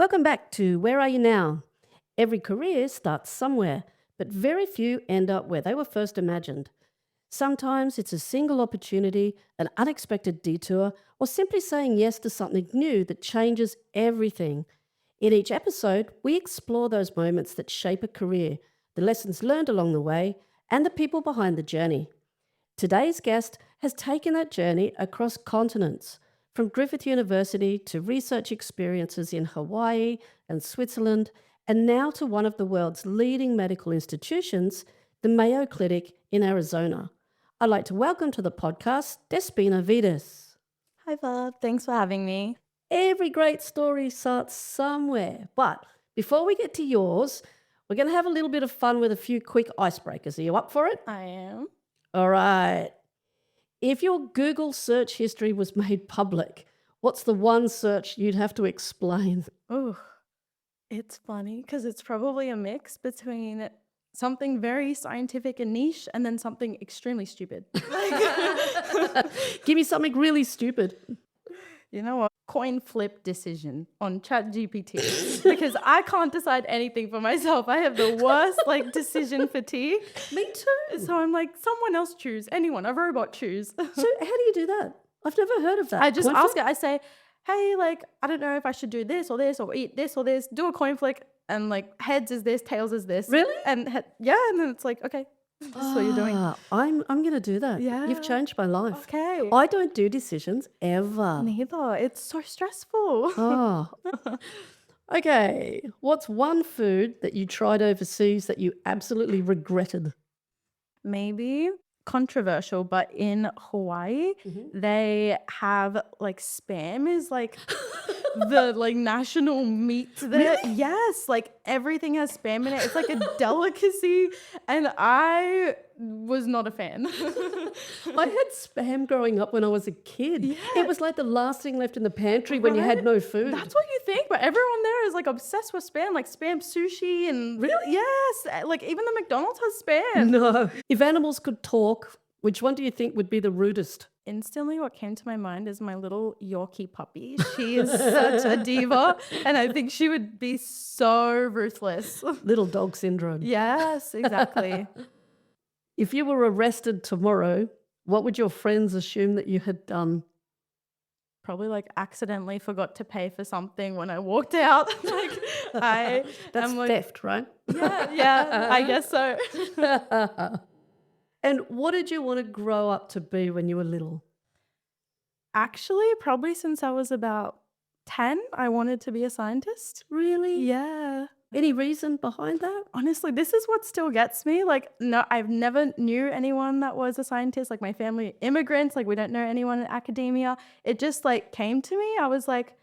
Welcome back to Where Are You Now? Every career starts somewhere, but very few end up where they were first imagined. Sometimes it's a single opportunity, an unexpected detour, or simply saying yes to something new that changes everything. In each episode, we explore those moments that shape a career, the lessons learned along the way, and the people behind the journey. Today's guest has taken that journey across continents, from Griffith University to research experiences in Hawaii and Switzerland, and now to one of the world's leading medical institutions, the Mayo Clinic in Arizona. I'd like to welcome to the podcast Despena Vedis. Hi, Bob. Thanks for having me. Every great story starts somewhere, but before we get to yours, we're going to have a little bit of fun with a few quick icebreakers. Are you up for it? I am. All right. If your Google search history was made public, what's the one search you'd have to explain? Ooh, it's funny because it's probably a mix between something very scientific and niche and then something extremely stupid. Give me something really stupid. You know what? Coin flip decision on ChatGPT because I can't decide anything for myself. I have the worst decision fatigue. Me too. So I'm like, someone else choose. Anyone, a robot choose. So how do you do that? I've never heard of that. I just Coin ask flip? it. I say, hey, I don't know if I should do this or eat this or this. Do a coin flick and heads is this, tails is this. Really? And and then it's like, okay, this is what you're doing. I'm going to do that. Yeah. You've changed my life. Okay. I don't do decisions ever. Neither. It's so stressful. Oh. Okay. What's one food that you tried overseas that you absolutely regretted? Maybe controversial, but in Hawaii, they have spam is the national meat there. Really? Yes, everything has spam in it. It's like a delicacy, and I was not a fan. I had spam growing up when I was a kid. Yeah. It was like the last thing left in the pantry when you had no food. That's what you think, but everyone there is obsessed with spam, spam sushi and Really? yes, even the McDonald's has spam. No. If animals could talk, which one do you think would be the rudest? Instantly what came to my mind is my little Yorkie puppy. She is such a diva, and I think she would be so ruthless. Little dog syndrome. Yes, exactly. If you were arrested tomorrow, what would your friends assume that you had done? Probably accidentally forgot to pay for something when I walked out. That's am theft, right? yeah, I guess so. And what did you want to grow up to be when you were little? Actually, probably since I was about 10, I wanted to be a scientist. Really? Yeah. Any reason behind that? Honestly, this is what still gets me. No, I've never knew anyone that was a scientist. My family, immigrants, we don't know anyone in academia. It just came to me. I was like,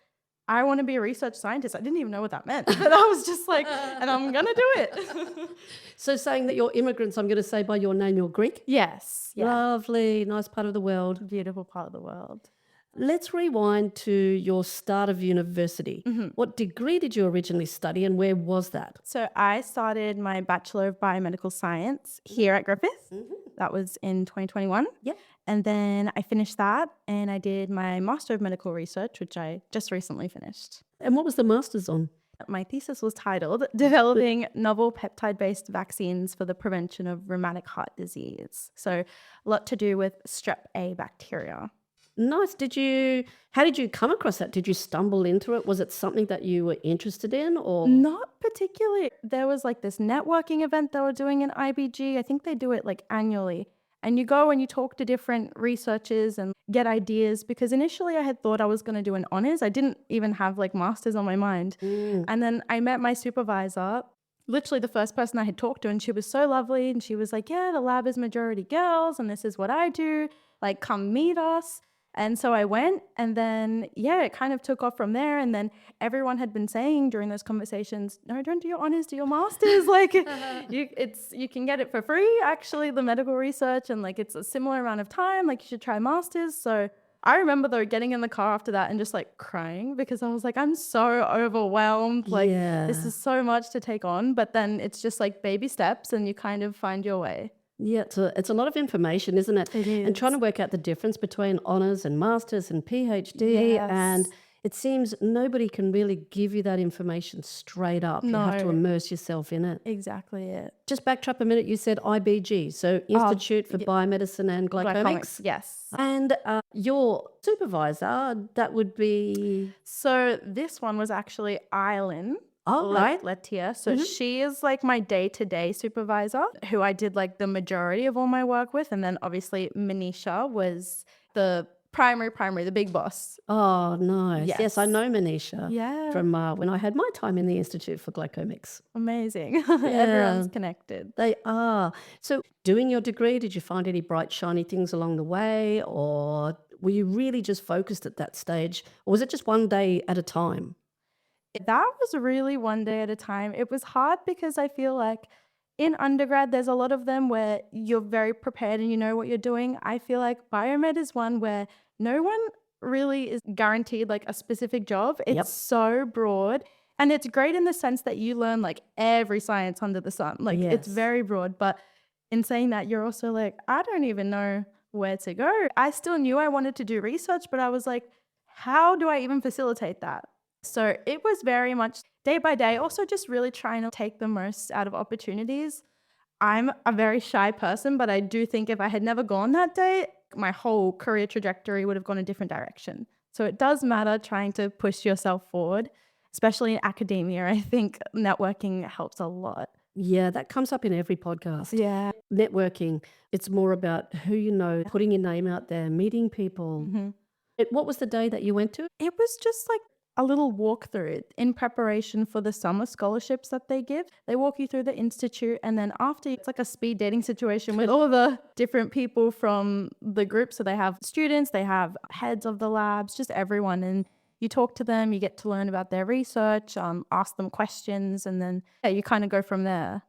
I want to be a research scientist. I didn't even know what that meant. But I was just and I'm going to do it. So saying that you're immigrants, I'm going to say by your name, you're Greek? Yes. Yeah. Lovely, nice part of the world. Beautiful part of the world. Let's rewind to your start of university. What degree did you originally study and where was that? So I started my Bachelor of Biomedical Science here at Griffith. That was in 2021. Yep. And then I finished that and I did my Master of Medical Research, which I just recently finished. And what was the master's on? My thesis was titled Developing Novel Peptide-based Vaccines for the Prevention of Rheumatic Heart Disease. So a lot to do with strep A bacteria. Nice. How did you come across that? Did you stumble into it? Was it something that you were interested in or? Not particularly. There was this networking event they were doing in IBG. I think they do it annually. And you go and you talk to different researchers and get ideas because initially I had thought I was going to do an honors. I didn't even have masters on my mind. And then I met my supervisor, literally the first person I had talked to, and she was so lovely. And she was like, yeah, the lab is majority girls and this is what I do. Come meet us. And so I went and then, it kind of took off from there. And then everyone had been saying during those conversations, no, don't do your honors, do your masters. You can get it for free, actually, the medical research. And it's a similar amount of time. You should try masters. So I remember though getting in the car after that and just crying because I was I'm so overwhelmed. This is so much to take on. But then it's just baby steps and you kind of find your way. Yeah, it's a lot of information, isn't it? It is. And trying to work out the difference between honours and masters and PhD. Yes. And It seems nobody can really give you that information straight up. You have to No, immerse yourself in it. exactly it. Just backtrack a minute. You said IBG, so Oh, Institute for yeah, Biomedicine and glycomics, Glycomics. yes. And your supervisor, that would be, So this one was actually Eileen all right. Letia. So Mhm. she is like my day-to-day supervisor who I did like the majority of all my work with. And then obviously Manisha was the primary, the big boss. Oh, nice. Yes, I Yes. know Manisha Yeah. from when I had my time in the Institute for Glycomics. Amazing. Yeah, Everyone's connected. they are. So, doing your degree, did you find any bright, shiny things along the way, or were you really just focused at that stage, or was it just one day at a time? That was really one day at a time. It was hard because I feel like in undergrad, there's a lot of them where you're very prepared and you know what you're doing. I feel like biomed is one where no one really is guaranteed like a specific job. It's Yep. so broad. And it's great in the sense that you learn like every science under the sun. Like it's Yes. very broad. But in saying that, you're also like, I don't even know where to go. I still knew I wanted to do research, but I was like, how do I even facilitate that? So it was very much day by day, also just really trying to take the most out of opportunities. I'm a very shy person, but I do think if I had never gone that day, my whole career trajectory would have gone a different direction. So it does matter trying to push yourself forward, especially in academia. I think networking helps a lot. Yeah, that comes up in every podcast. Yeah. Networking, it's more about who you know, putting your name out there, meeting people. Mhm. What was the day that you went to? It was just like a little walkthrough in preparation for the summer scholarships that they give. They walk you through the institute, and then after, it's like a speed dating situation with all the different people from the group. So they have students, they have heads of the labs, just everyone. And you talk to them, you get to learn about their research, ask them questions, and then yeah, you kind of go from there.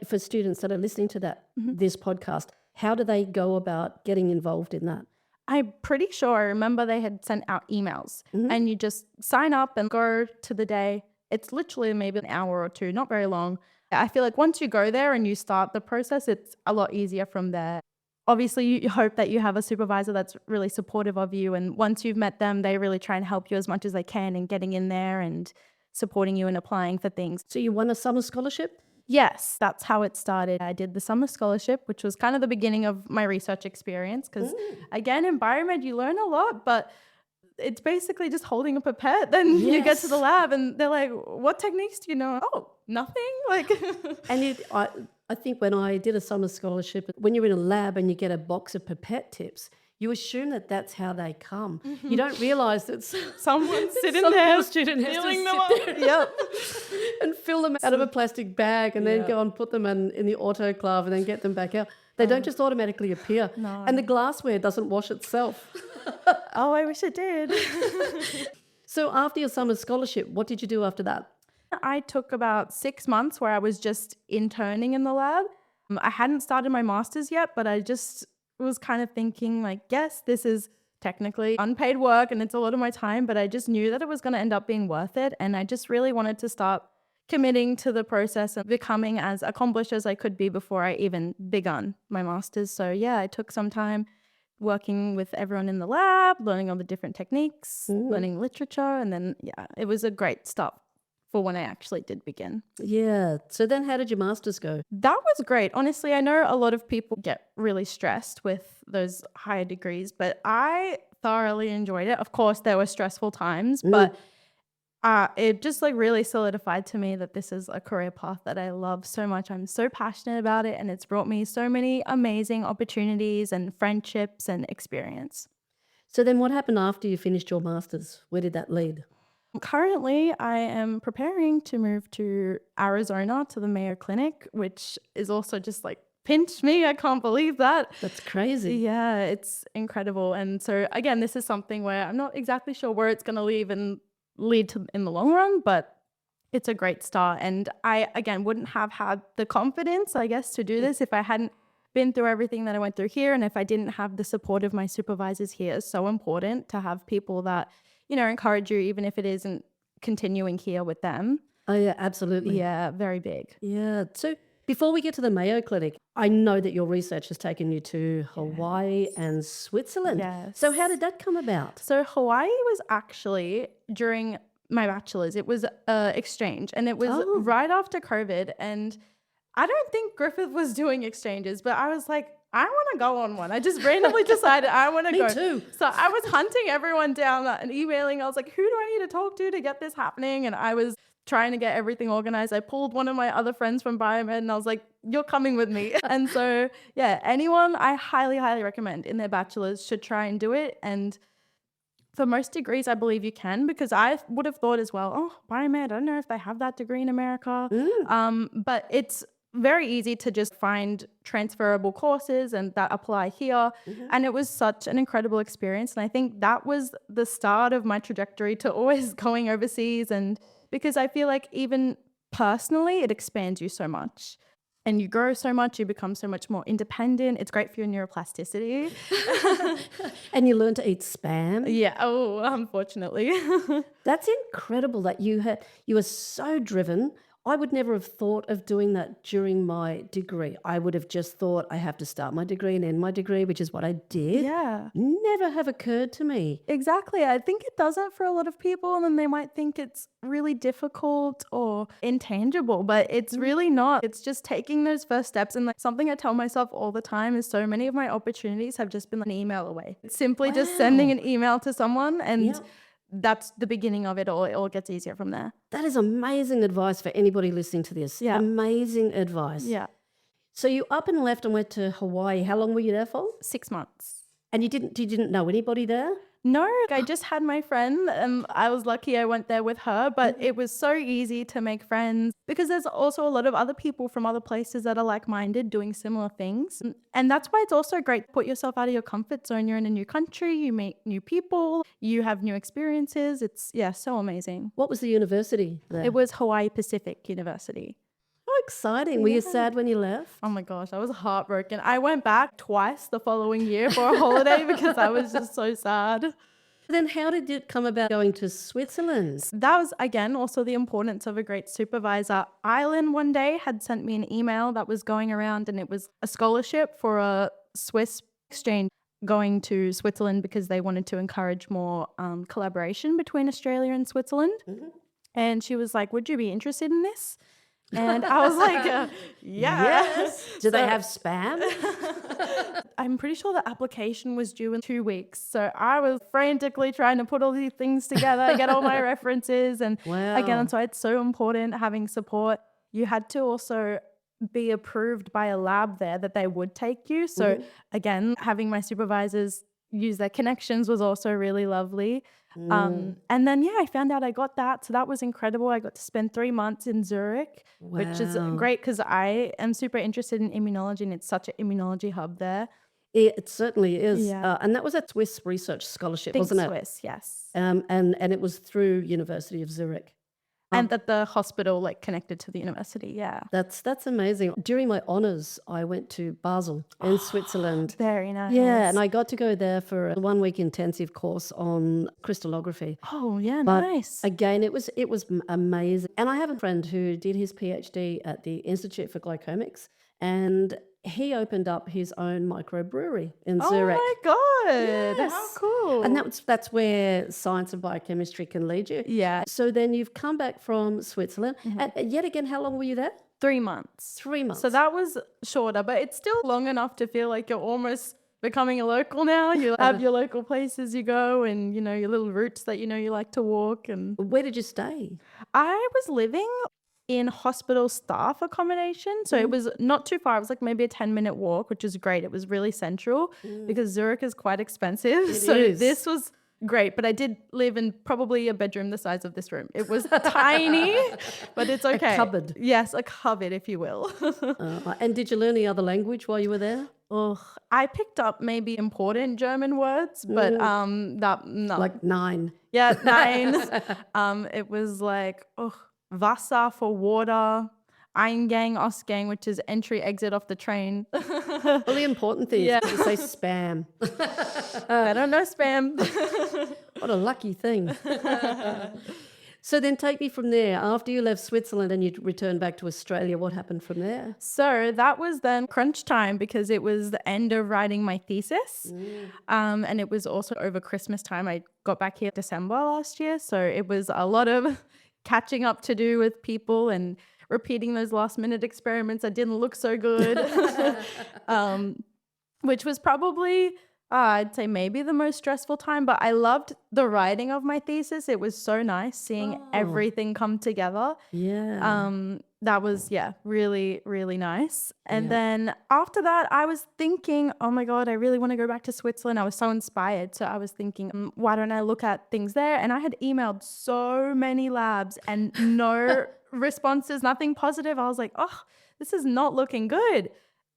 For students that are listening to Mhm. this podcast, how do they go about getting involved in that? I'm pretty sure I remember they had sent out emails Mhm. and you just sign up and go to the day. It's literally maybe an hour or two, not very long. I feel like once you go there and you start the process, it's a lot easier from there. Obviously, you hope that you have a supervisor that's really supportive of you. And once you've met them, they really try and help you as much as they can in getting in there and supporting you and applying for things. So you won a summer scholarship? Yes, that's how it started. I did the summer scholarship, which was kind of the beginning of my research experience. Because Mm. again, in biomed, you learn a lot, but it's basically just holding a pipette. Then you get to the Yes. lab and they're like, what techniques do you know? Oh, nothing. Like, And I think when I did a summer scholarship, when you're in a lab and you get a box of pipette tips, you assume that that's how they come. You don't realize that someone's sitting some there poor student has to filling them sit up. there Yep. and fill them out of a plastic bag and then Yeah. go and put them in the autoclave and then get them back out. They don't just automatically appear. No. And the glassware doesn't wash itself. Oh, I wish it did. So after your summer scholarship, what did you do after that? I took about 6 months where I was just interning in the lab. I hadn't started my master's yet, but I just was kind of thinking like, yes, this is technically unpaid work and it's a lot of my time, but I just knew that it was going to end up being worth it. And I just really wanted to start committing to the process and becoming as accomplished as I could be before I even begun my master's. So yeah, I took some time working with everyone in the lab, learning all the different techniques, learning literature, and then yeah, it was a great start for when I actually did begin. Yeah. So then how did your master's go? That was great. Honestly, I know a lot of people get really stressed with those higher degrees, but I thoroughly enjoyed it. Of course, there were stressful times, but it just like really solidified to me that this is a career path that I love so much. I'm so passionate about it, and it's brought me so many amazing opportunities and friendships and experience. So then what happened after you finished your master's? Where did that lead? Currently, I am preparing to move to Arizona to the Mayo Clinic, which is also just like pinch me. I can't believe that. That's crazy. Yeah, it's incredible. And so again, this is something where I'm not exactly sure where it's going to lead to in the long run, but it's a great start. And I again wouldn't have had the confidence, I guess, to do this if I hadn't been through everything that I went through here, and if I didn't have the support of my supervisors here. It's so important to have people that encourage you, even if it isn't continuing here with them. Oh, yeah, absolutely. Yeah, very big. Yeah. So Before we get to the Mayo Clinic, I know that your research has taken you to Hawaii and Switzerland. So how did Yes. that come about? So Hawaii was actually during my bachelor's. It was exchange, and it was Oh, right after COVID. And I don't think Griffith was doing exchanges, but I was like, I want to go on one. I just randomly decided I want to me go. too. So I was hunting everyone down and emailing. I was like, who do I need to talk to get this happening? And I was trying to get everything organized. I pulled one of my other friends from Biomed and I was like, you're coming with me. And so, yeah, anyone I highly, highly recommend in their bachelor's should try and do it. And for most degrees, I believe you can, because I would have thought as well, oh, biomed, I don't know if they have that degree in America. But it's very easy to just find transferable courses and that apply here. And it was such an incredible experience. And I think that was the start of my trajectory to always going overseas. And because I feel like even personally, it expands you so much. And you grow so much, you become so much more independent. It's great for your neuroplasticity. And you learned to eat spam. Yeah. Oh, unfortunately. That's incredible that you were so driven. I would never have thought of doing that during my degree. I would have just thought I have to start my degree and end my degree, which is what I did. Yeah, Never have occurred to me. exactly. I think it doesn't for a lot of people, and then they might think it's really difficult or intangible, but it's really not. It's just taking those first steps. And like something I tell myself all the time is so many of my opportunities have just been an email away. It's simply just sending Wow. an email to someone, and Yeah. that's the beginning of it all. It all gets easier from there. That is amazing advice for anybody listening to this. Yeah. Amazing advice. Yeah. So you up and left and went to Hawaii. How long were you there for? 6 months. And you didn't know anybody there? No, I just had my friend and I was lucky I went there with her, but it was so easy to make friends because there's also a lot of other people from other places that are like-minded doing similar things. And that's why it's also great to put yourself out of your comfort zone. You're in a new country, you meet new people, you have new experiences. It's, yeah, so amazing. What was the university there? It was Hawaii Pacific University. Oh, exciting. Were you sad when you left? Oh my gosh, I was heartbroken. I went back twice the following year for a holiday because I was just so sad. Then how did it come about going to Switzerland? That was, again, also the importance of a great supervisor. Ireland one day had sent me an email that was going around, and it was a scholarship for a Swiss exchange going to Switzerland because they wanted to encourage more collaboration between Australia and Switzerland. And she was like, would you be interested in this? And I was like, yeah. Yes. Do they So- have spam? I'm pretty sure the application was due in 2 weeks. So I was frantically trying to put all these things together, get all my references. And Wow. again, so it's so important having support. You had to also be approved by a lab there that they would take you. So again, having my supervisors use their connections was also really lovely. And then, yeah, I found out I got that. So that was incredible. I got to spend 3 months in Zurich, which is Wow. great because I am super interested in immunology and it's such an immunology hub there. It certainly is. Yeah. And that was a Swiss research scholarship, Think wasn't it? Swiss, yes. And it was through University of Zurich. And that the hospital like connected to the university, yeah. That's amazing. During my honours, I went to Basel in Switzerland. Very nice. Yeah, and I got to go there for a 1-week intensive course on crystallography. Oh, yeah, But nice. again, it was amazing. And I have a friend who did his PhD at the Institute for Glycomics, and he opened up his own microbrewery in Oh Zurich. my God. How Yes. cool. And that's where science and biochemistry can lead you. Yeah. So then you've come back from Switzerland. And yet again, how long were you there? 3 months. 3 months. So that was shorter, but it's still long enough to feel like you're almost becoming a local now. You have your local places you go and, you know, your little routes that you know you like to walk. And Where did you stay? I was living in hospital staff accommodation. So it was not too far. It was like maybe a 10-minute walk, which is great. It was really central because Zurich is quite expensive. So is. this was great. But I did live in probably a bedroom the size of this room. It was tiny, but it's okay. cupboard. Yes, a cupboard, if you will. And did you learn the other language while you were there? Oh, I picked up maybe important German words, but that no. Like 9. Yeah, 9. It was like Wasser for water, Eingang, Ausgang, which is entry, exit off the train. Well, the important thing Yeah. is to say spam. I don't know spam. What a lucky thing. So then take me from there. After you left Switzerland and you returned back to Australia, what happened from there? So that was then crunch time because it was the end of writing my thesis. Mm. And it was also over Christmas time. I got back here December last year. So it was a lot of catching up to do with people and repeating those last minute experiments that didn't look so good. um, which was probably, I'd say maybe the most stressful time, but I loved the writing of my thesis. It was so nice seeing Oh, everything come together. yeah. That was, yeah, really, really nice. And Yeah. then after that, I was thinking, oh my God, I really want to go back to Switzerland. I was so inspired. So I was thinking, why don't I look at things there? And I had emailed so many labs and no responses, nothing positive. I was like, oh, this is not looking good.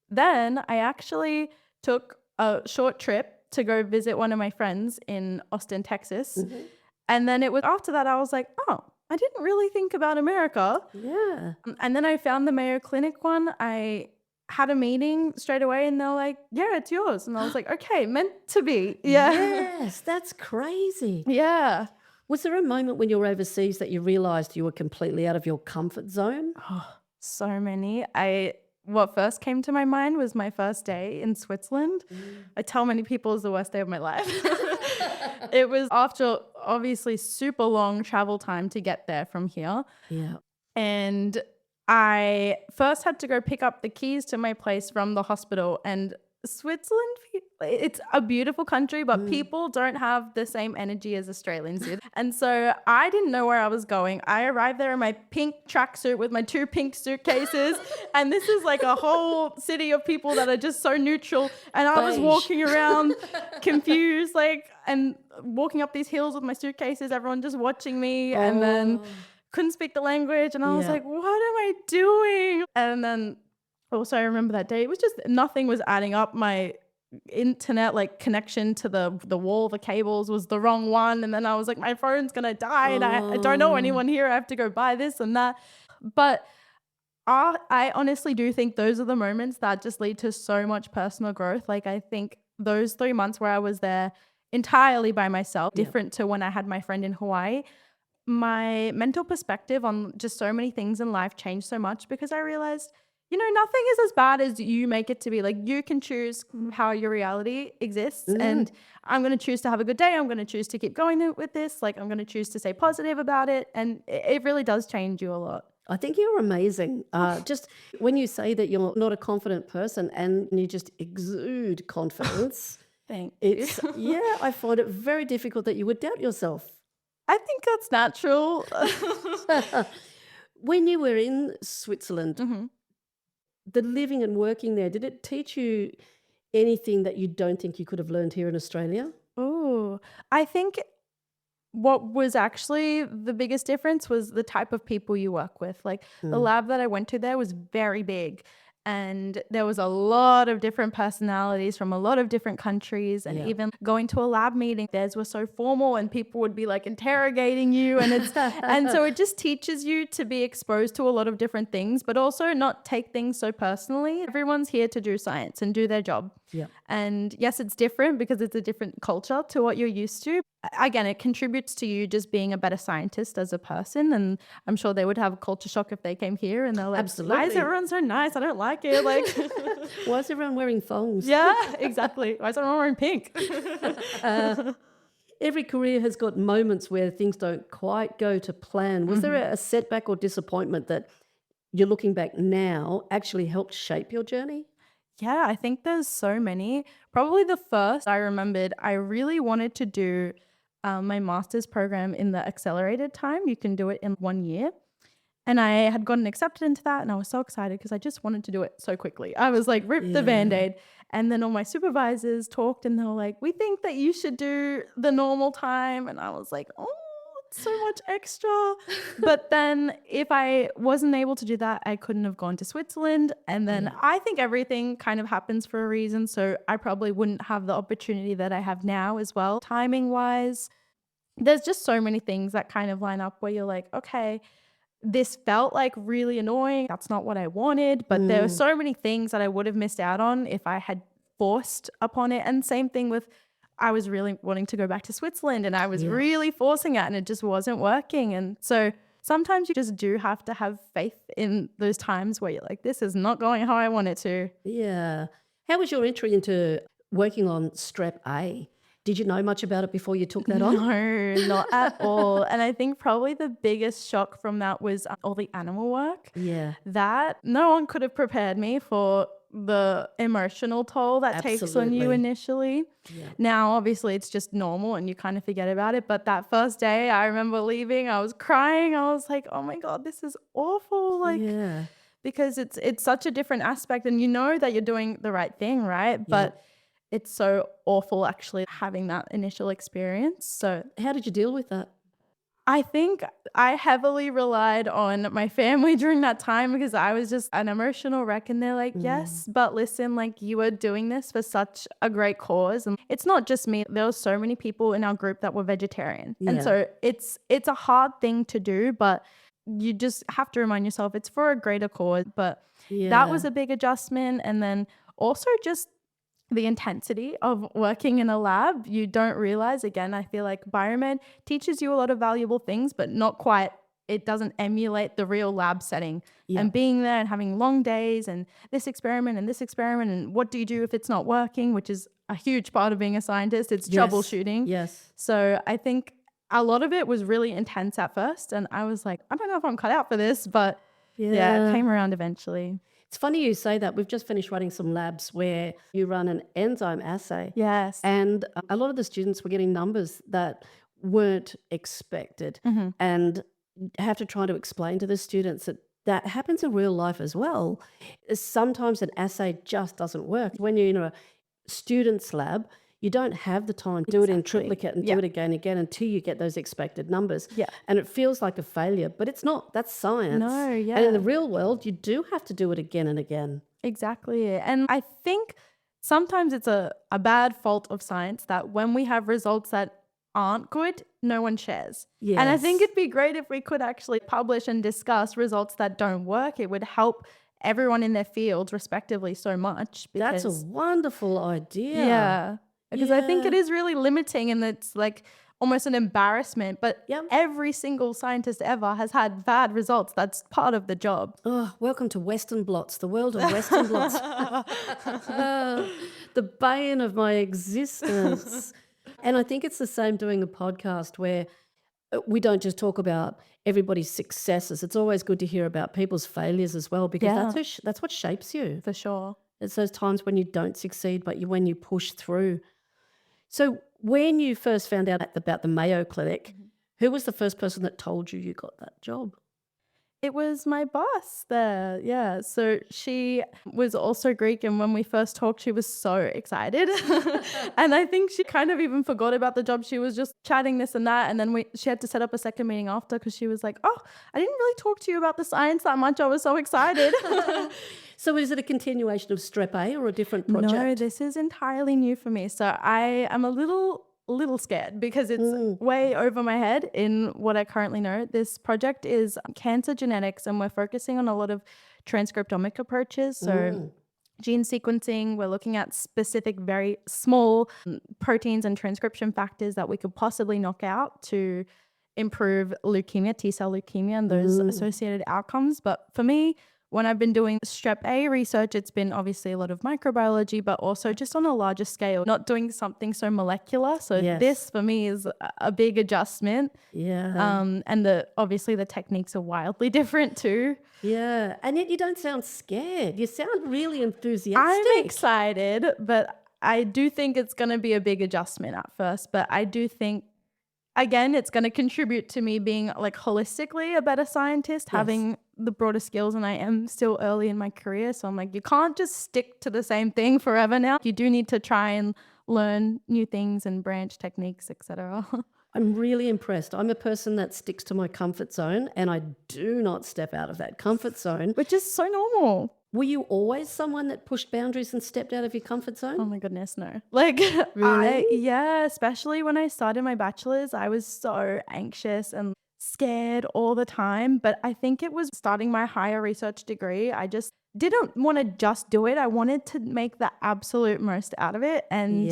Then I actually took a short trip to go visit one of my friends in Austin, Texas. Mhm. And then it was after that, I was like, oh, I didn't really think about America. Yeah. And then I found the Mayo Clinic one. I had a meeting straight away and they're like, yeah, it's yours. And I was like, okay, meant to be. Yeah. Yes, that's crazy. Yeah. Was there a moment when you were overseas that you realized you were completely out of your comfort zone? Oh, so many. What first came to my mind was my first day in Switzerland. Mm. I tell many people it was the worst day of my life. It was after obviously super long travel time to get there from here. Yeah. And I first had to go pick up the keys to my place from the hospital. And Switzerland, it's a beautiful country, but people don't have the same energy as Australians do. And so I didn't know where I was going. I arrived there in my pink tracksuit with my 2 pink suitcases. And this is like a whole city of people that are just so neutral. And I was Beige. walking around confused, and walking up these hills with my suitcases, everyone just watching me. And then Oh, couldn't speak the language. And I was yeah. like, what am I doing? And then also I remember that day, it was just nothing was adding up. My internet connection to the wall, the cables was the wrong one. And then I was like, my phone's gonna die and I don't know Oh, anyone here. I have to go buy this and that. But I honestly do think those are the moments that just lead to so much personal growth. Like I think those 3 months where I was there entirely by myself, yeah. different to when I had my friend in Hawaii, my mental perspective on just so many things in life changed so much because I realized, nothing is as bad as you make it to be. Like you can choose how your reality exists. Mm. And I'm going to choose to have a good day. I'm going to choose to keep going with this. Like I'm going to choose to stay positive about it. And it really does change you a lot. I think you're amazing. Just when you say that you're not a confident person and you just exude confidence, Thank you. yeah, I find it very difficult that you would doubt yourself. I think that's natural. When you were in Switzerland, hmm the living and working there, did it teach you anything that you don't think you could have learned here in Australia? Ooh, I think what was actually the biggest difference was the type of people you work with. Like the Mm, lab that I went to there was very big and there was a lot of different personalities from a lot of different countries. And yeah. even going to a lab meeting, theirs were so formal and people would be like interrogating you and so it just teaches you to be exposed to a lot of different things, but also not take things so personally. Everyone's here to do science and do their job. Yeah. And yes, it's different because it's a different culture to what you're used to. Again, it contributes to you just being a better scientist as a person. And I'm sure they would have a culture shock if they came here and they're like, why is Absolutely. everyone so nice? I don't like it. Like, Why is everyone wearing thongs? yeah, exactly. Why is everyone wearing pink? Uh, every career has got moments where things don't quite go to plan. Was there Mhm. a setback or disappointment that you're looking back now actually helped shape your journey? Yeah, I think there's so many. Probably the first I remembered, I really wanted to do my master's program in the accelerated time. You can do it in 1 year. And I had gotten accepted into that and I was so excited because I just wanted to do it so quickly. I was like, rip the Yeah. band-aid. And then all my supervisors talked and they were like, we think that you should do the normal time. And I was like, oh, it's so much extra. But then if I wasn't able to do that, I couldn't have gone to Switzerland. And then Yeah. I think everything kind of happens for a reason. So I probably wouldn't have the opportunity that I have now as well, timing wise. There's just so many things that kind of line up where you're like, okay, this felt like really annoying. That's not what I wanted. But there were Mm, so many things that I would have missed out on if I had forced upon it. And same thing with I was really wanting to go back to Switzerland and I was really forcing it and it just wasn't working. And so sometimes you just do have to have faith in those times where you're like, this is not going how I want it to. Yeah. How was your entry into working on strep A? Did you know much about it before you took that on? No, not at all. And I think probably the biggest shock from that was all the animal work. Yeah, That no one could have prepared me for the emotional toll that takes on you absolutely. initially. Yeah. Now, obviously, it's just normal and you kind of forget about it. But that first day, I remember leaving, I was crying. I was like, oh my God, this is awful. Like, Yeah. because it's such a different aspect and you know that you're doing the right thing, right? Yeah. But it's so awful actually having that initial experience. So How did you deal with that? I think I heavily relied on my family during that time because I was just an emotional wreck and they're like, yes, but listen, like you are doing this for such a great cause. And it's not just me. There were so many people in our group that were vegetarian. And Yeah. so it's a hard thing to do, but you just have to remind yourself it's for a greater cause. But that was Yeah. a big adjustment. And then also just the intensity of working in a lab, you don't realize. Again, I feel like biomed teaches you a lot of valuable things, but not quite, it doesn't emulate the real lab setting. Yeah. And being there and having long days and this experiment and what do you do if it's not working, which is a huge part of being a scientist. It's Yes. troubleshooting. Yes. So I think a lot of it was really intense at first. And I was like, I don't know if I'm cut out for this, but yeah, it came around eventually. It's funny you say that. We've just finished running some labs where you run an enzyme assay. Yes. And a lot of the students were getting numbers that weren't expected. And have to try to explain to the students that that happens in real life as well. Sometimes an assay just doesn't work. When you're in a student's lab, you don't have the time to do it in Exactly. triplicate and Yeah. do it again and again until you get those expected numbers. Yeah. And it feels like a failure, but it's not. That's science. No, And in yeah. the real world, you do have to do it again and again. Exactly. And I think sometimes it's a bad fault of science that when we have results that aren't good, no one shares. And I think Yes. it'd be great if we could actually publish and discuss results that don't work. It would help everyone in their fields respectively so much That's a because wonderful idea. yeah, because I think Yeah. it is really limiting and it's like almost an embarrassment, but Yep. every single scientist ever has had bad results. That's part of the job. Oh, welcome to Western blots, the world of Western blots. The bane of my existence. And I think it's the same doing a podcast where we don't just talk about everybody's successes. It's always good to hear about people's failures as well because Yeah. that's what shapes you. For sure. It's those times when you don't succeed, but when you push through. So when you first found out about the Mayo Clinic, who was the first person that told you got that job? It was my boss there. Yeah. So she was also Greek. And when we first talked, she was so excited. And I think she kind of even forgot about the job. She was just chatting this and that. And then she had to set up a second meeting after because she was like, oh, I didn't really talk to you about the science that much. I was so excited. So is it a continuation of Strep A or a different project? No, this is entirely new for me. So I am a little scared because it's way over my head in what I currently know. This project is cancer genetics and we're focusing on a lot of transcriptomic approaches. So gene sequencing, we're looking at specific very small proteins and transcription factors that we could possibly knock out to improve leukemia, T-cell leukemia and those associated outcomes. But for me, when I've been doing strep A research, it's been obviously a lot of microbiology, but also just on a larger scale, not doing something so molecular. So this for me is a big adjustment. Yeah. And obviously the techniques are wildly different too. Yeah. And yet you don't sound scared. You sound really enthusiastic. I'm excited, but I do think it's going to be a big adjustment at first. But I do think, again, it's going to contribute to me being like holistically a better scientist, having the broader skills, and I am still early in my career. So I'm like, you can't just stick to the same thing forever now. You do need to try and learn new things and branch techniques, etc. I'm really impressed. I'm a person that sticks to my comfort zone and I do not step out of that comfort zone. Which is so normal. Were you always someone that pushed boundaries and stepped out of your comfort zone? Oh my goodness, no. Like, Really? yeah, especially when I started my bachelor's, I was so anxious and scared all the time. But I think it was starting my higher research degree. I just didn't want to just do it. I wanted to make the absolute most out of it. And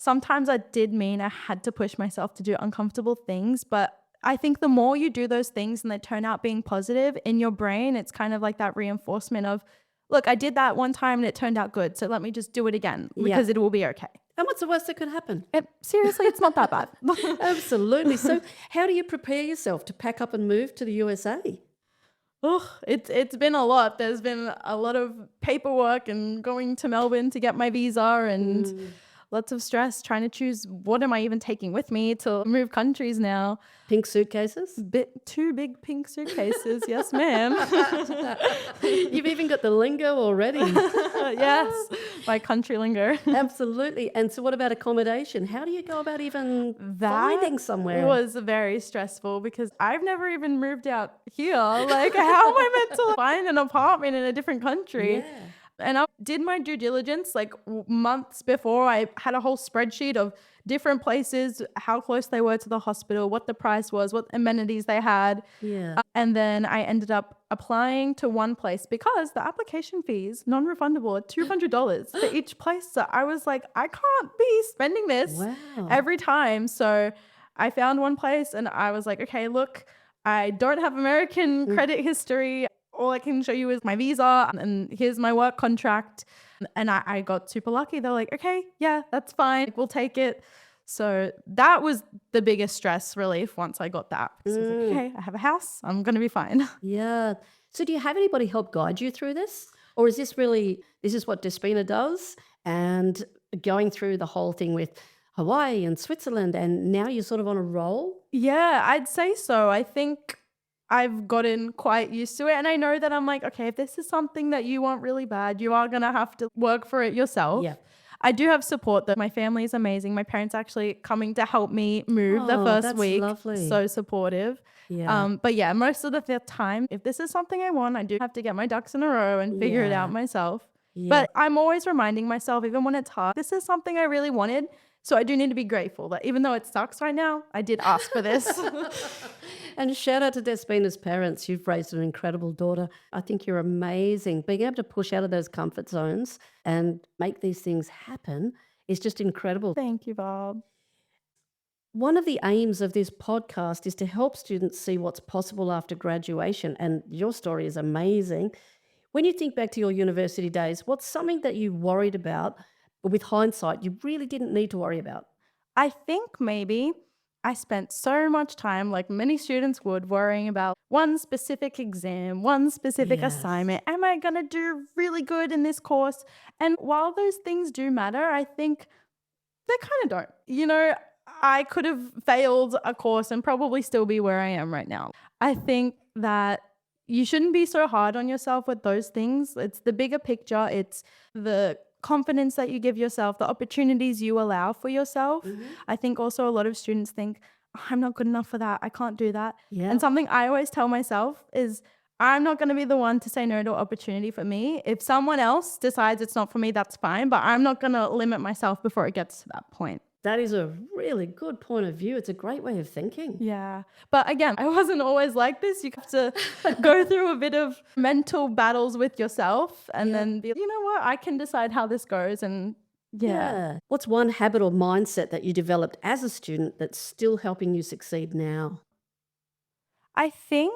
sometimes that did mean I had to push myself to do uncomfortable things. But I think the more you do those things and they turn out being positive in your brain, it's kind of like that reinforcement of, look, I did that one time and it turned out good. So let me just do it again Yeah. because it will be okay. And what's the worst that could happen? Seriously, it's not that bad. Absolutely. So, how do you prepare yourself to pack up and move to the USA? Ugh, it's been a lot. There's been a lot of paperwork and going to Melbourne to get my visa and Mm. lots of stress trying to choose what am I even taking with me to move countries now. Pink suitcases? Two big pink suitcases. Yes, ma'am. You've even got the lingo already. Yes, my country lingo. Absolutely. And so, what about accommodation? How do you go about even That finding somewhere? was very stressful because I've never even moved out here. Like, how am I meant to find an apartment in a different country? Yeah. And I did my due diligence like months before. I had a whole spreadsheet of different places, how close they were to the hospital, what the price was, what amenities they had. Yeah. And then I ended up applying to one place because the application fees, non-refundable, are $200 for each place. So I was like, I can't be spending this Wow. every time. So I found one place and I was like, okay, look, I don't have American credit history. All I can show you is my visa and here's my work contract. And I got super lucky. They're like, okay, yeah, that's fine. We'll take it. So that was the biggest stress relief once I got that. Because I was like, okay, I have a house. I'm going to be fine. Yeah. So, do you have anybody help guide you through this? Or is this really, this is what Despena does? And going through the whole thing with Hawaii and Switzerland, and now you're sort of on a roll? Yeah, I'd say so. I think I've gotten quite used to it. And I know that I'm like, okay, if this is something that you want really bad, you are going to have to work for it yourself. Yeah. I do have support though. My family is amazing. My parents actually coming to help me move the Oh, first that's week. lovely. So supportive. Yeah. But yeah, most of the time, if this is something I want, I do have to get my ducks in a row and figure it Yeah. out myself. Yeah. But I'm always reminding myself, even when it's hard, this is something I really wanted. So I do need to be grateful that even though it sucks right now, I did ask for this. And shout out to Despena's parents. You've raised an incredible daughter. I think you're amazing. Being able to push out of those comfort zones and make these things happen is just incredible. Thank you, Bob. One of the aims of this podcast is to help students see what's possible after graduation. And your story is amazing. When you think back to your university days, what's something that you worried about, but with hindsight, you really didn't need to worry about? I think maybe I spent so much time, like many students would, worrying about one specific exam, one specific Yes. assignment. Am I going to do really good in this course? And while those things do matter, I think they kind of don't. You know, I could have failed a course and probably still be where I am right now. I think that you shouldn't be so hard on yourself with those things. It's the bigger picture, it's the confidence that you give yourself, the opportunities you allow for yourself. I think also a lot of students think, "Oh, I'm not good enough for that. I can't do that." Yeah. And something I always tell myself is, I'm not going to be the one to say no to opportunity for me. If someone else decides it's not for me, that's fine. But I'm not going to limit myself before it gets to that point. That is a really good point of view. It's a great way of thinking. Yeah. But again, I wasn't always like this. You have to go through a bit of mental battles with yourself and then be, you know what, I can decide how this goes. And yeah. What's one habit or mindset that you developed as a student that's still helping you succeed now? I think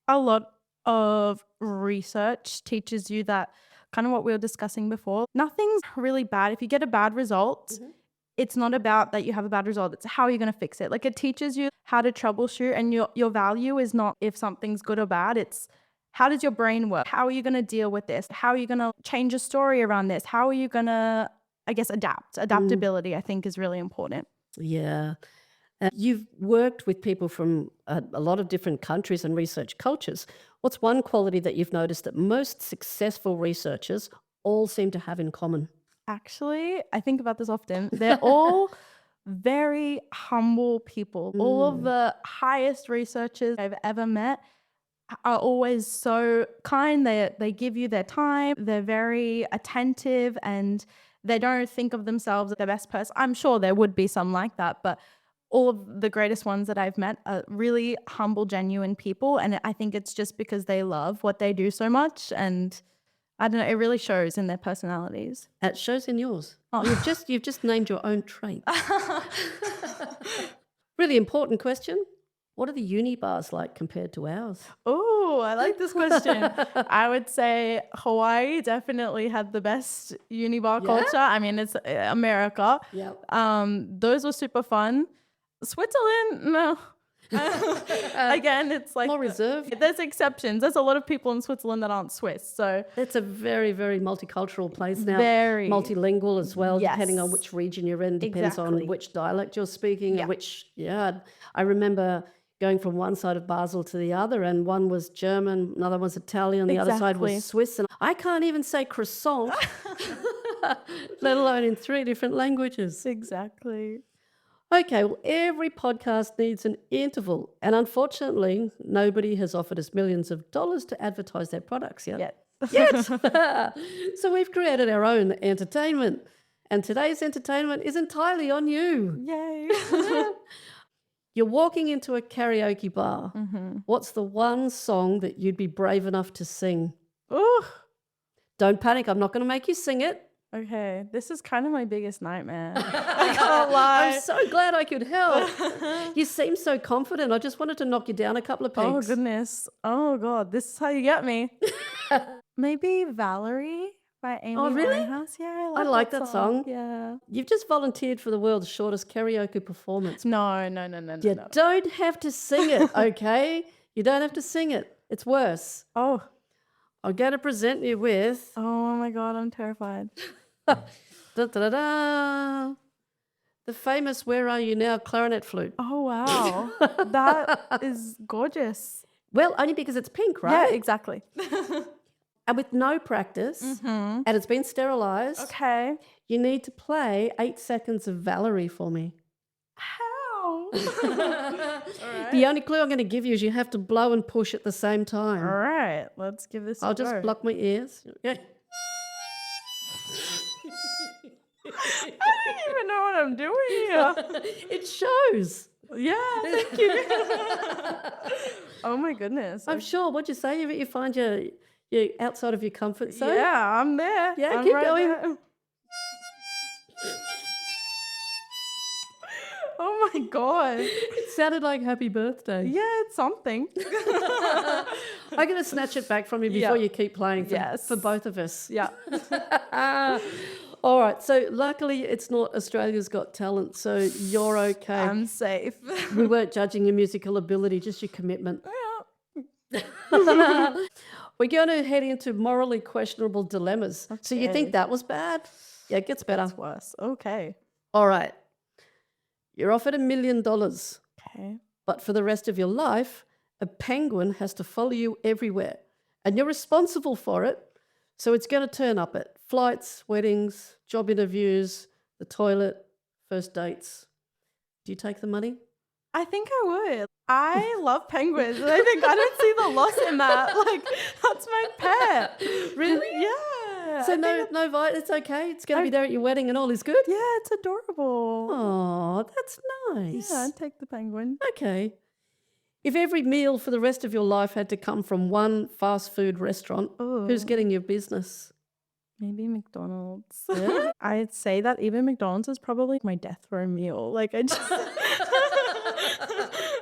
a lot of research teaches you that kind of what we were discussing before. Nothing's really bad. If you get a bad result, it's not about that you have a bad result. It's how you're going to fix it. Like it teaches you how to troubleshoot, and your value is not if something's good or bad. It's how does your brain work? How are you going to deal with this? How are you going to change a story around this? How are you going to, I guess, adapt? Adaptability, I think, is really important. Yeah. You've worked with people from a lot of different countries and research cultures. What's one quality that you've noticed that most successful researchers all seem to have in common? Actually, I think about this often. They're all very humble people. All of the highest researchers I've ever met are always so kind. They give you their time. They're very attentive and they don't think of themselves as the best person. I'm sure there would be some like that, but all of the greatest ones that I've met are really humble, genuine people. And I think it's just because they love what they do so much. And I don't know, it really shows in their personalities. It shows in yours. Oh. You've just named your own traits. Really important question. What are the uni bars like compared to ours? Oh, I like this question. I would say Hawaii definitely had the best uni bar Yeah? culture. I mean, it's America. Yep. Those were super fun. Switzerland, no. Again, it's like More reserved. there's exceptions. There's a lot of people in Switzerland that aren't Swiss. So It's a very, very multicultural place now. very Multilingual as well, depending on Yes. which region you're in, depends Exactly. on which dialect you're speaking Yeah. and I remember going from one side of Basel to the other, and one was German, another was Italian, the other side Exactly. was Swiss, and I can't even say croissant, let alone in 3 different languages. Exactly. Okay, well, every podcast needs an interval, and unfortunately, nobody has offered us millions of dollars to advertise their products yet. Yet. So we've created our own entertainment, and today's entertainment is entirely on you. Yay. You're walking into a karaoke bar. Mm-hmm. What's the one song that you'd be brave enough to sing? Ooh. Don't panic, I'm not going to make you sing it. Okay, this is kind of my biggest nightmare. I can't lie. I'm so glad I could help. You seem so confident. I just wanted to knock you down a couple of pegs. Oh goodness. Oh god, this is how you get me. Maybe Valerie by Amy really? Winehouse. Yeah, I like that song. Yeah. You've just volunteered for the world's shortest karaoke performance. No. You don't have to sing it, okay? You don't have to sing it. It's worse. Oh. I'm going to present you with Oh my god, I'm terrified. da-da-da-da, the famous Where Are You Now clarinet flute. Oh wow. That is gorgeous. Well, only because it's pink, Yeah, right? exactly. And with no practice, and it's been sterilized, Okay. you need to play 8 seconds of Valerie for me. How? The only clue I'm going to give you is you have to blow and push at the same time. All right, let's give this a I'll just go. block my ears. Yeah. I don't even know what I'm doing here. It shows. Yeah, thank you. Oh my goodness. I'm sure. What'd you say? You find you're outside of your comfort zone? Yeah, I'm there. Yeah, I'm keep right going. there. Oh my god. It sounded like happy birthday. Yeah, it's something. I'm going to snatch it back from you before you keep playing for both of us. Yeah. All right. So luckily it's not Australia's Got Talent, so you're okay. I'm safe. We weren't judging your musical ability, just your commitment. Yeah. We're going to head into morally questionable dilemmas. So you think that was bad? Yeah, it gets better. That's worse. Okay. All right. You're offered $1 million, Okay. but for the rest of your life, a penguin has to follow you everywhere, and you're responsible for it. So it's going to turn up at flights, weddings, job interviews, the toilet, first dates. Do you take the money? I think I would. I love penguins, and I think I don't see the loss in that. Like, that's my pet. Really? Yeah. So I think it's okay. It's going to be there at your wedding and all is good? yeah, it's adorable. Oh, that's nice. Yeah, I'd take the penguin. Okay. If every meal for the rest of your life had to come from one fast food restaurant, who's Ooh. getting your business? Maybe McDonald's. Yeah? I'd say that even McDonald's is probably my death row meal. Like, I just...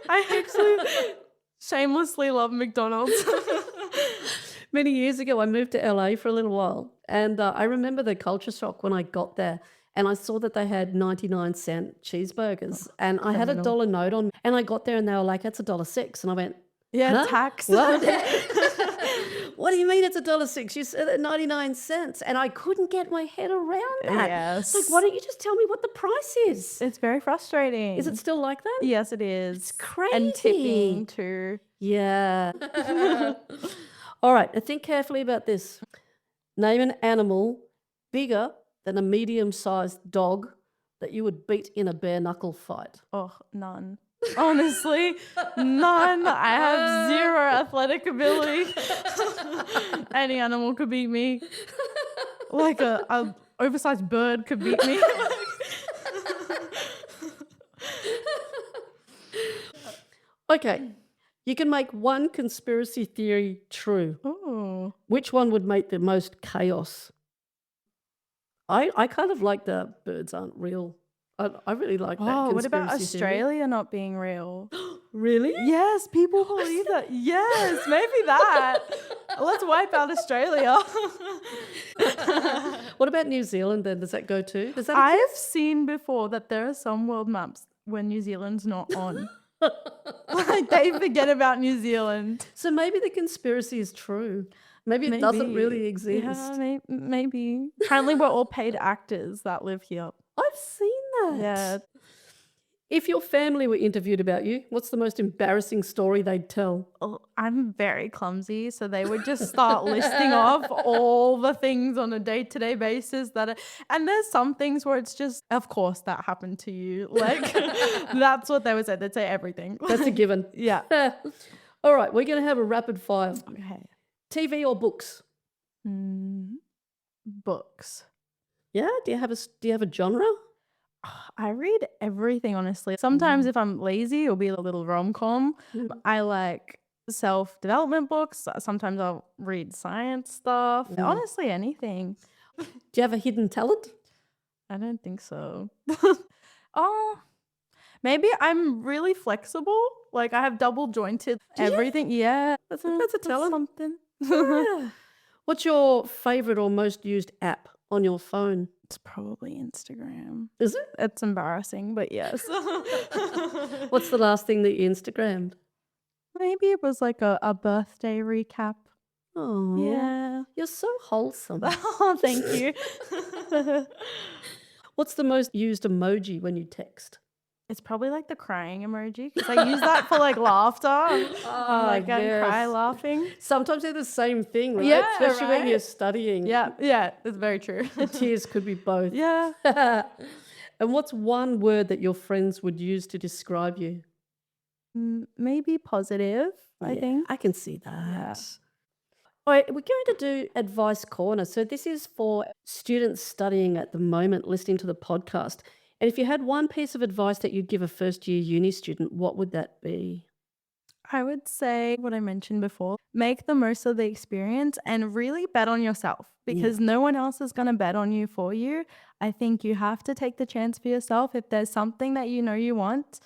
I actually shamelessly love McDonald's. Many years ago, I moved to LA for a little while, and I remember the culture shock when I got there, and I saw that they had 99-cent cheeseburgers, and I had a $1 note on, and I got there, and they were like, "That's $1.06," and I went, Yeah, "Huh? tax. What? What do you mean it's $1.06? You said it 99 cents, and I couldn't get my head around that. Yes. Like, why don't you just tell me what the price is? It's very frustrating. Is it still like that? Yes, it is. It's crazy. And tipping too. Yeah. All right, now think carefully about this. Name an animal bigger than a medium-sized dog that you would beat in a bare-knuckle fight. Oh, none. Honestly, none. I have zero athletic ability. Any animal could beat me. Like a oversized bird could beat me. Okay, you can make one conspiracy theory true. Oh. Which one would make the most chaos? I kind of like the birds aren't real. I really like that Oh, what about conspiracy theory. Australia not being real? Really? Yes, people believe that. Yes, maybe that. Let's wipe out Australia. What about New Zealand then? Does that go too? Does that I've exist? seen before that there are some world maps when New Zealand's not on. Like they forget about New Zealand. So maybe the conspiracy is true. Maybe it doesn't really Maybe. Yeah, exist. maybe. Apparently we're all paid actors that live here. I've seen that. Yeah. If your family were interviewed about you, what's the most embarrassing story they'd tell? Oh, I'm very clumsy, so they would just start listing off all the things on a day-to-day basis and there's some things where it's just, of course that happened to you. Like that's what they would say. They'd say everything. That's a given. Yeah. All right, we're going to have a rapid fire. Okay. TV or books? Books. Yeah. Do you have a genre? I read everything, honestly. Sometimes if I'm lazy, it'll be a little rom-com. I like self-development books. Sometimes I'll read science stuff. Honestly, anything. Do you have a hidden talent? I don't think so. Oh, maybe I'm really flexible. Like I have double jointed everything. Yeah. That's a talent. Something. Yeah. What's your favorite or most used app on your phone? It's probably Instagram. Is it? It's embarrassing, but yes. What's the last thing that you Instagrammed? Maybe it was like a birthday recap. Oh, Yeah. you're so wholesome. Oh, thank you. What's the most used emoji when you text? It's probably like the crying emoji because I use that for like laughter. I cry laughing. Sometimes they're the same thing, right? Yeah, Especially when right? you're studying. Yeah, it's very true. The tears could be both. Yeah. And what's one word that your friends would use to describe you? Maybe positive, I think. I can see that. All right, we're going to do Advice Corner. So this is for students studying at the moment, listening to the podcast. And if you had one piece of advice that you'd give a first-year uni student, what would that be? I would say what I mentioned before, make the most of the experience and really bet on yourself because no one else is going to bet on you for you. I think you have to take the chance for yourself. If there's something that you know you want,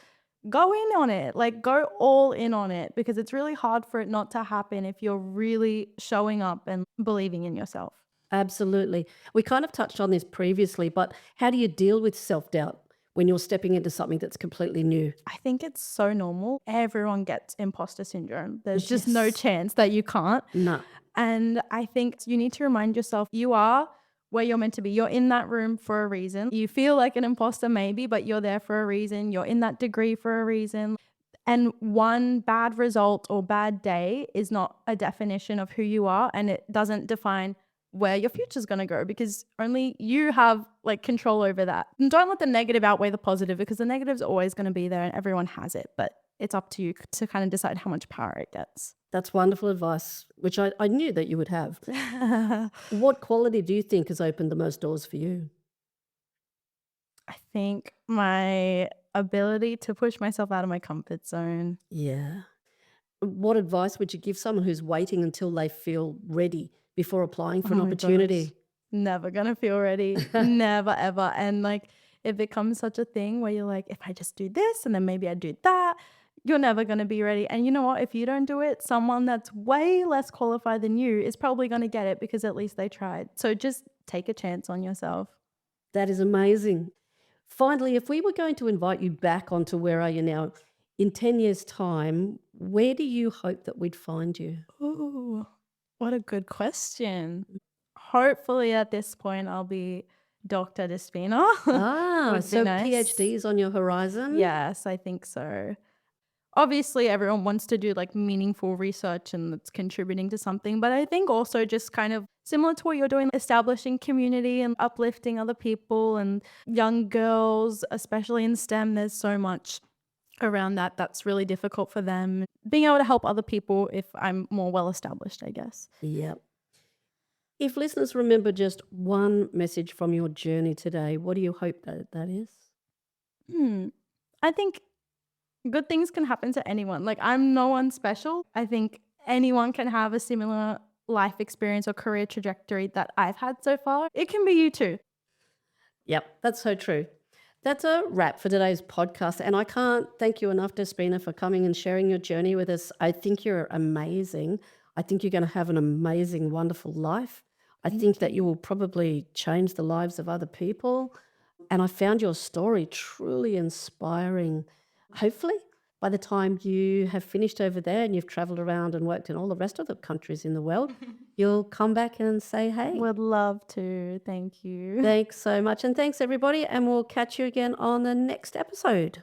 go in on it. Like go all in on it because it's really hard for it not to happen if you're really showing up and believing in yourself. Absolutely. We kind of touched on this previously, but how do you deal with self-doubt when you're stepping into something that's completely new? I think it's so normal. Everyone gets imposter syndrome. There's just no chance that you can't. No. And I think you need to remind yourself you are where you're meant to be. You're in that room for a reason. You feel like an imposter maybe, but you're there for a reason. You're in that degree for a reason. And one bad result or bad day is not a definition of who you are, and it doesn't define where your future's going to go because only you have like control over that. And don't let the negative outweigh the positive because the negative's always going to be there and everyone has it, but it's up to you to kind of decide how much power it gets. That's wonderful advice, which I knew that you would have. What quality do you think has opened the most doors for you? I think my ability to push myself out of my comfort zone. Yeah. What advice would you give someone who's waiting until they feel ready before applying for an Oh my opportunity? gosh. Never gonna feel ready. Never, ever. And like, it becomes such a thing where you're like, if I just do this and then maybe I do that, you're never gonna be ready. And you know what? If you don't do it, someone that's way less qualified than you is probably gonna get it because at least they tried. So just take a chance on yourself. That is amazing. Finally, if we were going to invite you back onto Where Are You Now in 10 years' time, where do you hope that we'd find you? Ooh, what a good question. Hopefully at this point I'll be Dr. Despena. Would be So nice. PhD is on your horizon? Yes, I think so. Obviously, everyone wants to do like meaningful research and that's contributing to something. But I think also just kind of similar to what you're doing, establishing community and uplifting other people and young girls, especially in STEM, there's so much around that that's really difficult for them. Being able to help other people if I'm more well established, I guess. Yep. If listeners remember just one message from your journey today, what do you hope that is? I think good things can happen to anyone. Like I'm no one special. I think anyone can have a similar life experience or career trajectory that I've had so far, it can be you too. Yep, that's so true. That's a wrap for today's podcast. And I can't thank you enough, Despina, for coming and sharing your journey with us. I think you're amazing. I think you're going to have an amazing, wonderful life. I Thank think that you you. will probably change the lives of other people. And I found your story truly inspiring. Hopefully, by the time you have finished over there and you've traveled around and worked in all the rest of the countries in the world, you'll come back and say, hey, Would love to. Thank you. thanks so much. And thanks, everybody. And we'll catch you again on the next episode.